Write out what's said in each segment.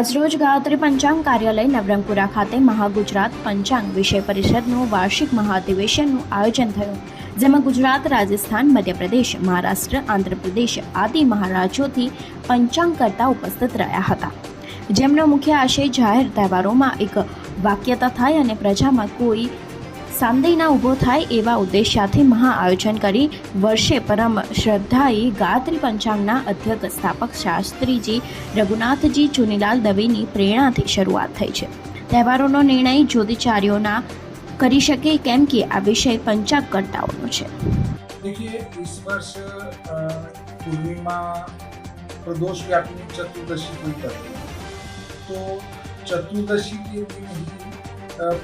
આજરોજ ગાયત્રી પંચાંગ કાર્યાલય નવરંગપુરા ખાતે મહાગુજરાત પંચાંગ વિષય પરિષદનું વાર્ષિક મહાઅધિવેશનનું આયોજન થયું, જેમાં ગુજરાત, રાજસ્થાન, મધ્યપ્રદેશ, મહારાષ્ટ્ર, આંધ્રપ્રદેશ આદિ મહારાજ્યોથી પંચાંગકર્તા ઉપસ્થિત રહ્યા હતા, જેમનો મુખ્ય આશય જાહેર તહેવારોમાં એક વાક્યતા થાય અને પ્રજામાં કોઈ સાંદેય ના ઊભો થાય એવા ઉદ્દેશ્યથી મહાઆયોજન કરી વર્ષે પરમ શ્રદ્ધાએ ગાયત્રી પંચાંગના અધ્યક્ષ સ્થાપક શાસ્ત્રીજી રઘુનાથજી ચુનીલાલ દવેની પ્રેરણાથી શરૂઆત થઈ છે। તહેવારોનો નિર્ણય જ્યોતિચાર્યોના કરી શકે, કેમ કે આ વિષય પંચાંગકર્તાઓનો છે। देखिए, इस वर्ष पूर्णिमा प्रदोष व्यापिनी चतुर्दशी को कर रही है, तो चतुर्दशी के दिन ही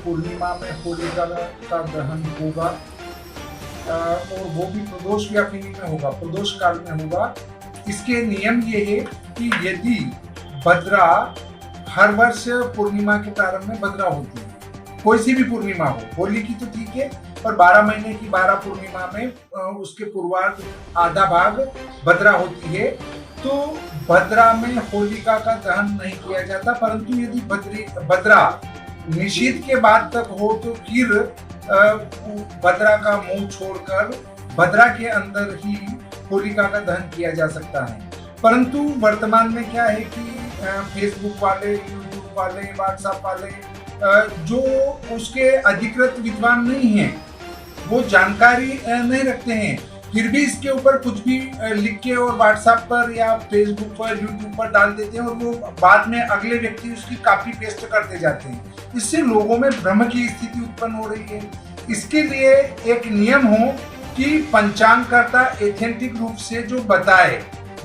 पूर्णिमा में होलिका का दहन होगा और वो भी प्रदोष व्यापिनी में होगा, प्रदोष काल में होगा। इसके नियम ये है कि यदि भद्रा हर वर्ष पूर्णिमा के प्रारंभ में भद्रा होती है, कोई सी भी पूर्णिमा हो, होली की तो ठीक है, पर 12 महीने की 12 पूर्णिमा में उसके पूर्वार्ध आधा भाग भद्रा होती है, तो भद्रा में होलिका का दहन नहीं किया जाता। परंतु यदि भद्रा निषेध के बाद तक हो तो फिर भद्रा का मुंह छोड़कर भद्रा के अंदर ही होलिका का दहन किया जा सकता है। परंतु वर्तमान में क्या है कि फेसबुक वाले, यूट्यूब वाले, व्हाट्सएप वाले जो उसके अधिकृत विद्वान नहीं हैं, वो जानकारी नहीं रखते हैं, फिर भी इसके ऊपर कुछ भी लिख के और व्हाट्सएप पर या फेसबुक पर, यूट्यूब पर डाल देते हैं और वो बाद में अगले व्यक्ति उसकी कॉपी पेस्ट करते जाते हैं। इससे लोगों में भ्रम की स्थिति उत्पन्न हो रही है। इसके लिए एक नियम हो कि पंचांगकर्ता एथेंटिक रूप से जो बताए,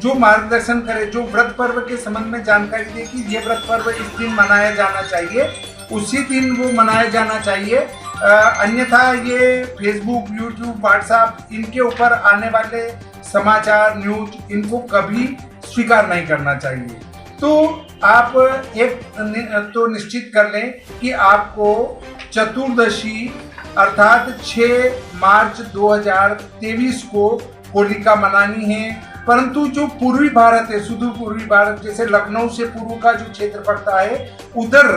जो मार्गदर्शन करे, जो व्रत पर्व के संबंध में जानकारी दे कि ये व्रत पर्व इस दिन मनाया जाना चाहिए, उसी दिन वो मनाया जाना चाहिए। अन्यथा ये फेसबुक, यूट्यूब, व्हाट्सएप इनके ऊपर आने वाले समाचार, न्यूज, इनको कभी स्वीकार नहीं करना चाहिए। तो आप एक तो निश्चित कर लें कि आपको चतुर्दशी अर्थात 6 मार्च 2023 को होलिका मनानी है। परंतु जो पूर्वी भारत है, सुदूर पूर्वी भारत, जैसे लखनऊ से पूर्व का जो क्षेत्र पड़ता है, उधर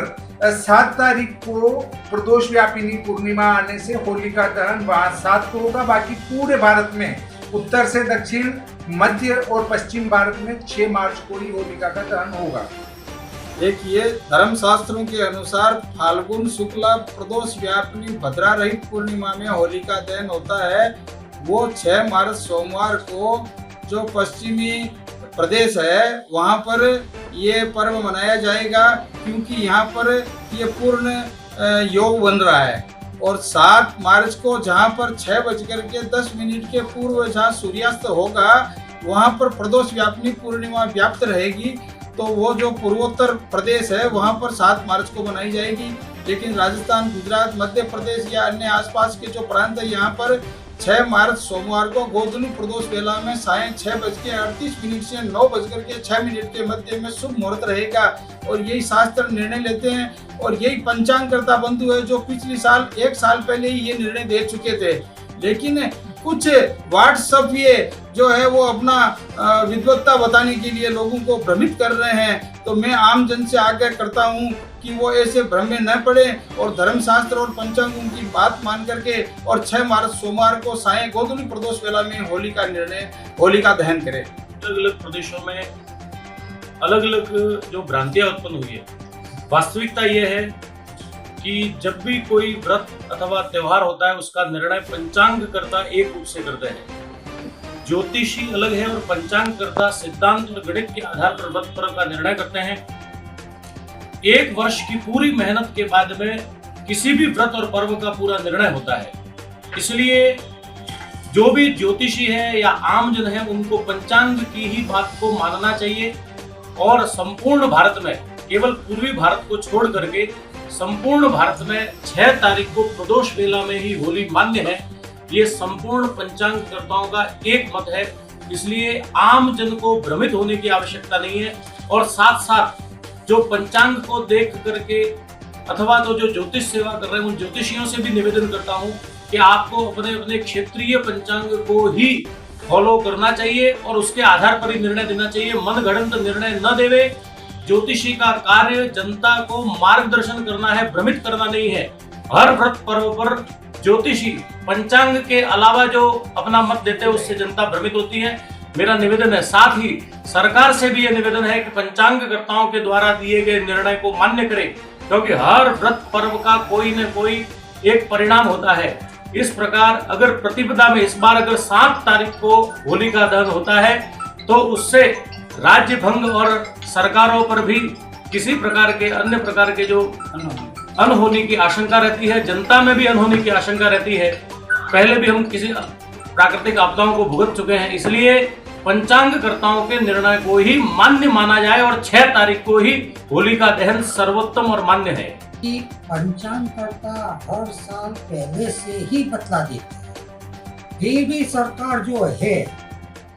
7 तारीख को प्रदोष व्यापिनी पूर्णिमा आने से होलिका दहन वहाँ 7 को होगा। बाकी पूरे भारत में उत्तर से दक्षिण, मध्य और पश्चिम भारत में 6 मार्च को ही होलिका का दहन होगा। देखिए, धर्म शास्त्रों के अनुसार फाल्गुन शुक्ला प्रदोष व्यापिनी भद्रा रहित पूर्णिमा में होलिका दहन होता है। वो 6 मार्च सोमवार को जो पश्चिमी प्रदेश है वहाँ पर ये पर्व मनाया जाएगा, क्योंकि यहाँ पर ये पूर्ण योग बन रहा है। और 7 मार्च को जहाँ पर 6:10 के पूर्व जहाँ सूर्यास्त होगा, वहाँ पर प्रदोष व्यापिनी पूर्णिमा व्याप्त रहेगी। तो वो जो पूर्वोत्तर प्रदेश है वहाँ पर 7 मार्च को मनाई जाएगी, लेकिन राजस्थान, गुजरात, मध्य प्रदेश या अन्य आसपास के जो प्रांत है यहाँ पर 6 मार्च सोमवार को गोधनी प्रदोष वेला में सायं 6:38 से 9:06 के मध्य में शुभ मुहूर्त रहेगा। और यही शास्त्र निर्णय लेते हैं, और यही पंचांगकर्ता बंधु है जो पिछले साल 1 साल पहले ही ये निर्णय दे चुके थे। लेकिन कुछ व्हाट्सएप ये जो है वो अपना विद्वत्ता बताने के लिए लोगों को भ्रमित कर रहे हैं। तो मैं आम जन से आग्रह करता हूँ कि वो ऐसे भ्रम में न पड़े और धर्मशास्त्र और पंचांगों की बात मान करके और 6 मार्च सोमवार को सायं गोधनी प्रदोष वेला में होलिका दहन करें। अलग अलग प्रदेशों में अलग अलग जो भ्रांतियां उत्पन्न हुई है, वास्तविकता यह है कि जब भी कोई व्रत अथवा त्योहार होता है उसका निर्णय पंचांगकर्ता एक रूप से करते हैं। ज्योतिषी अलग है और पंचांगकर्ता सिद्धांत और गणित के आधार पर व्रत पर्व का निर्णय करते हैं। 1 वर्ष की पूरी मेहनत के बाद में किसी भी व्रत और पर्व का पूरा निर्णय होता है। इसलिए जो भी ज्योतिषी है या आम जन है, उनको पंचांग की ही बात को मानना चाहिए। और संपूर्ण भारत में, केवल पूर्वी भारत को छोड़ करके संपूर्ण भारत में 6 तारीख को प्रदोष वेला में ही होली मान्य है। ये संपूर्ण पंचांगकर्ताओं का एक मत है। इसलिए आम जन को भ्रमित होने की आवश्यकता नहीं है। और साथ साथ जो पंचांग को देख करके अथवा तो जो ज्योतिष सेवा कर रहे हैं, उन ज्योतिषियों से भी निवेदन करता हूँ कि आपको अपने अपने क्षेत्रीय पंचांग को ही फॉलो करना चाहिए और उसके आधार पर ही निर्णय देना चाहिए। मनगढ़ंत निर्णय न देवे ज्योतिषी का कार्य जनता को मार्गदर्शन करना है, भ्रमित करना नहीं है। हर व्रत पर्व पर ज्योतिषी पंचांग के अलावा जो अपना मत देते हैं उससे जनता भ्रमित होती है। मेरा निवेदन है, साथ ही सरकार से भी यह निवेदन है कि पंचांगकर्ताओं के द्वारा दिए गए निर्णय को मान्य करें, क्योंकि हर व्रत पर्व का कोई न कोई एक परिणाम होता है। इस प्रकार अगर प्रतिपदा में इस बार अगर 7 तारीख को होलिका दहन होता है तो उससे राज्य भंग और सरकारों पर भी किसी प्रकार के अन्य प्रकार के जो अनहोनी की आशंका रहती है, जनता में भी अनहोनी की आशंका रहती है। पहले भी हम किसी प्राकृतिक आपदाओं को भुगत चुके हैं, इसलिए पंचांगकर्ताओं के निर्णय को ही मान्य माना जाए और 6 तारीख को ही होलिका दहन सर्वोत्तम और मान्य है। कि पंचांगकर्ता हर साल पहले से ही बतला देते हैं, फिर भी सरकार जो है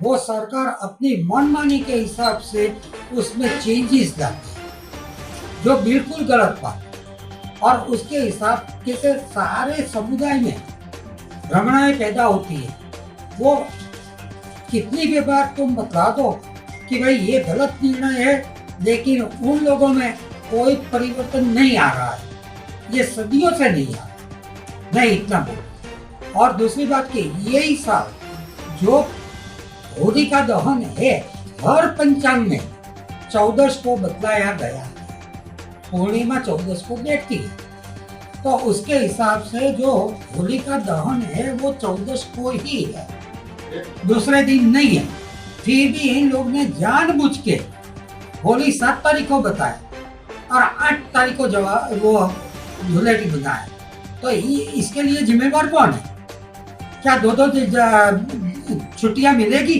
वो सरकार अपनी मनमानी के हिसाब से उसमें चेंजेस लाती है, जो बिल्कुल गलत बात है। और उसके हिसाब से सारे समुदाय में भ्रमणाएं पैदा होती है। वो कितनी भी बार तुम बता दो कि भाई ये गलत निर्णय है, लेकिन उन लोगों में कोई परिवर्तन नहीं आ रहा है, ये सदियों से नहीं आ रहा। मैं इतना बोल। और दूसरी बात कि यही साल जो होलिका दहन है हर पंचांग में 14 को बतलाया गया है, पूर्णिमा 14 को बैठती है, तो उसके हिसाब से जो होलिका दहन है वो 14 को ही है, दूसरे दिन नहीं है। फिर भी इन लोग ने जानबूझ के होली 7 तारीख को बताया और 8 तारीख को जवाब वो धुलेटी बनाया, तो इसके लिए जिम्मेवार कौन है? क्या 2 छुट्टियां मिलेगी?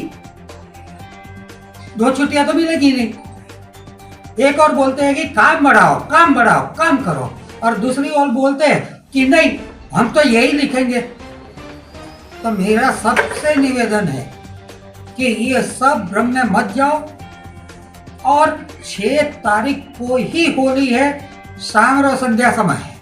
2 छुट्टियां तो मिलेगी नहीं। एक और बोलते हैं कि काम बढ़ाओ, काम बढ़ाओ, काम करो, और दूसरी ओर बोलते हैं कि नहीं हम तो यही लिखेंगे। तो मेरा सबसे निवेदन है कि ये सब भ्रम में मत जाओ, और 6 तारीख को ही होली है, शाम और संध्या समय है।